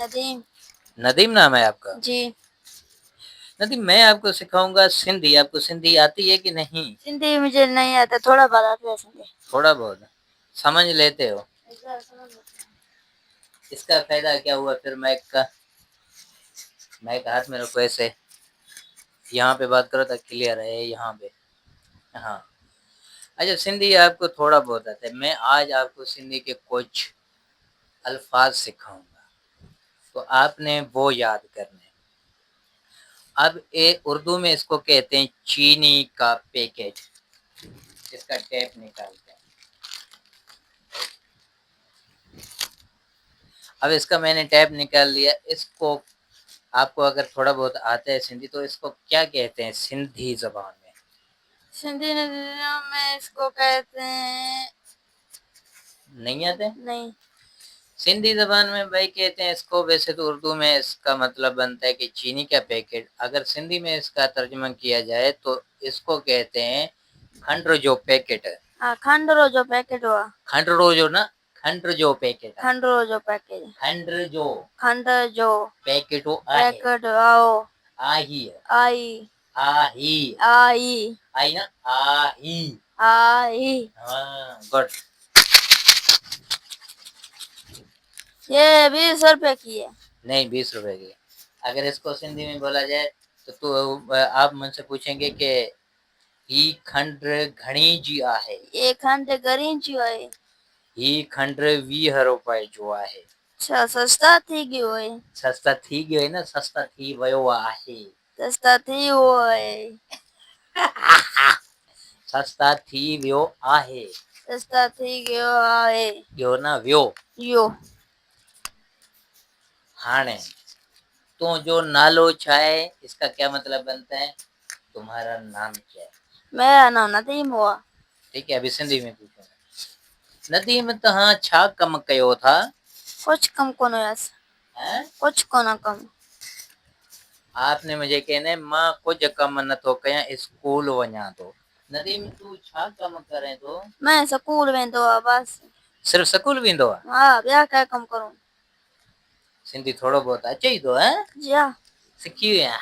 नदीम। नदीम नाम है आपका? जी। नदीम, मैं आपको सिखाऊंगा सिंधी। आपको सिंधी आती है कि नहीं? सिंधी मुझे नहीं आता, थोड़ा बहुत आता है सिंधी। थोड़ा बहुत समझ लेते हो? इसका फायदा क्या हुआ फिर? माइक हाथ में रखो, ऐसे यहाँ पे बात करो तो क्लियर है, यहाँ पे। हाँ, अच्छा, सिंधी आपको थोड़ा बहुत आता है। मैं आज आपको सिंधी के कुछ अल्फाज सिखाऊंगा, तो आपने वो याद करने। अब ये उर्दू में इसको कहते हैं चीनी का पैकेट। इसका टैप निकालते हैं। अब इसका मैंने टैप निकाल लिया। इसको आपको अगर थोड़ा बहुत आता है सिंधी, तो इसको क्या कहते हैं सिंधी जबान में? सिंधी में इसको कहते हैं, नहीं आते? नहीं। सिंधी जबान में भाई कहते हैं इसको, वैसे तो उर्दू में इसका मतलब बनता है कि चीनी का पैकेट। अगर सिंधी में इसका तर्जुमा किया जाए तो इसको कहते हैं खंड जो पैकेट है। खंडरो जो पैकेट हुआ। खंडरो जो ना, खंड जो पैकेट है। खंडरो जो पैकेट। खंड जो पैकेट पैकेट आओ। आही है। आई। आही। आई। आई ना, आही। आई। हाँ, गुड। ये 20 रुपए की है। नहीं, 20 रुपए की। अगर इसको सिंधी में बोला जाए तो आप मुझसे पूछेंगे कि ही खंड घणी जी आहे। ये खंड गरी जो है। ही खंड 20 रुपए जो आहे। अच्छा, सस्ता थी गयो है। सस्ता थी गयो है ना, सस्ता थी वयो आहे। सस्ता थी वो है। सस्ता थी वियो आहे। सस्ता थी गयो आहे। यो ना वियो। यो। हाणे तो जो नालो छा है, इसका क्या मतलब बनता है? तुम्हारा नाम क्या है? मेरा नाम नदीम हुआ। ठीक है, अभी सिंधी में पूछूंगा। नदीम तहां छा कम कयो था? कुछ कम कोन हुयस। कुछ कोन कम। आपने मुझे कहना है मां कुछ कम न तो कया, स्कूल वञा तो। नदीम तू छा कम करे तो? मैं स्कूल वेंदो आ बस। सिर्फ स्कूल वेंदो आ? हां, ॿिया क्या कम करूं। सिंधी थोड़ो बहुत अचे ई तो? हैं जी हां। सिखी विया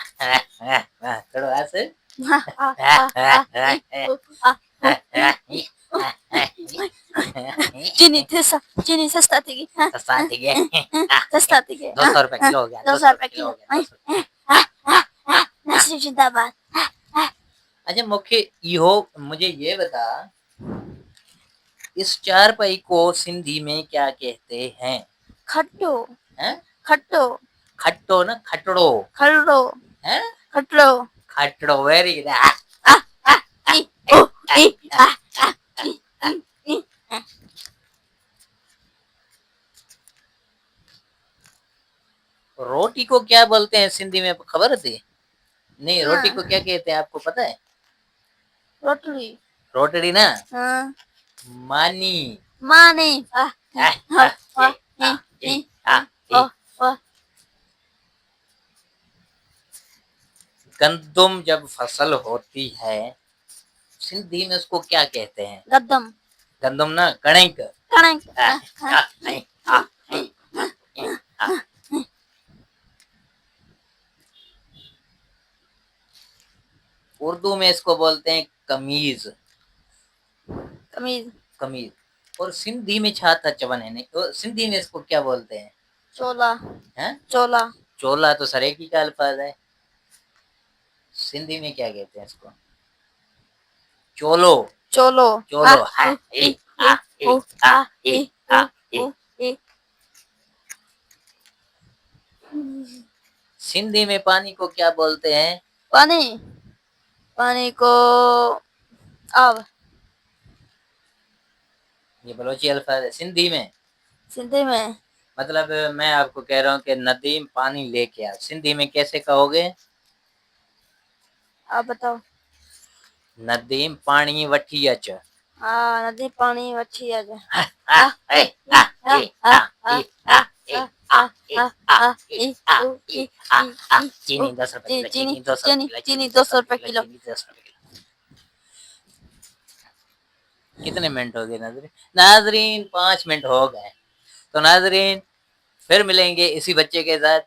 थोड़ो हस। चीनी सस्ता थी गई। सस्ता थी गया। सस्ता थी गई। 200 रुपए किलो हो गया। 200 रुपए किलो हो गया। नसीब जिंदाबाद। अच्छा, मुझे ये बता, इस चारपाई को सिंधी में क्या कहते हैं? खट्टो। हैं? खट्टो। खट्टो ना, खटड़ो। खट्टो। हैं? खट्टो। खटड़ो, वेरी गुड। रोटी को क्या बोलते हैं सिंधी में, खबर थी? नहीं, रोटी को क्या कहते हैं आपको पता है? रोटली। रोटड़ी ना। हाँ। मानी। मानी। गंदुम जब फसल होती है, सिंधी में उसको क्या कहते हैं? गद्दम। गंदुम ना, कणक। कणक। उर्दू में इसको बोलते हैं कमीज। कमीज। कमीज। और सिंधी में छा था चवन है नहीं, तो सिंधी में इसको क्या बोलते हैं? चोला। हैं? चोला। चोला तो सरेकी का अल्फाज है। सिंधी में क्या कहते हैं इसको? चोलो। चोलो। चोलो। सिंधी में पानी को क्या बोलते हैं? पानी। पानी को आव। ये बलोची अल्फाज है सिंधी में। सिंधी में मतलब मैं आपको कह रहा हूँ कि नदीम पानी लेके आ, सिंधी में कैसे कहोगे? आप बताओ। नदीम पानी वठी अच। हाँ, नदी पानी वठी अच। चीनी 10 रुपए किलो। चीनी। 200 चीनी 200 रुपए किलो। कितने मिनट हो गए नाजरीन? नाजरीन 5 मिनट हो गए। तो नाजरीन, फिर मिलेंगे इसी बच्चे के साथ।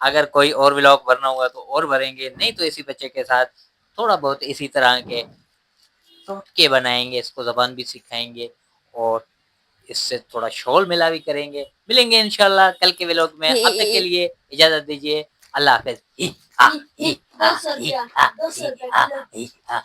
अगर कोई और व्लॉग भरना होगा तो और भरेंगे, नहीं तो इसी बच्चे के साथ थोड़ा बहुत इसी तरह के टोटके बनाएंगे, इसको ज़बान भी सिखाएंगे और इससे थोड़ा शोल मिला भी करेंगे। मिलेंगे इंशाल्लाह कल के व्लॉग में, अब तक के लिए इजाज़त दीजिए। अल्लाह हाफ़िज़। 200 रुपया 200 रुपया किलो।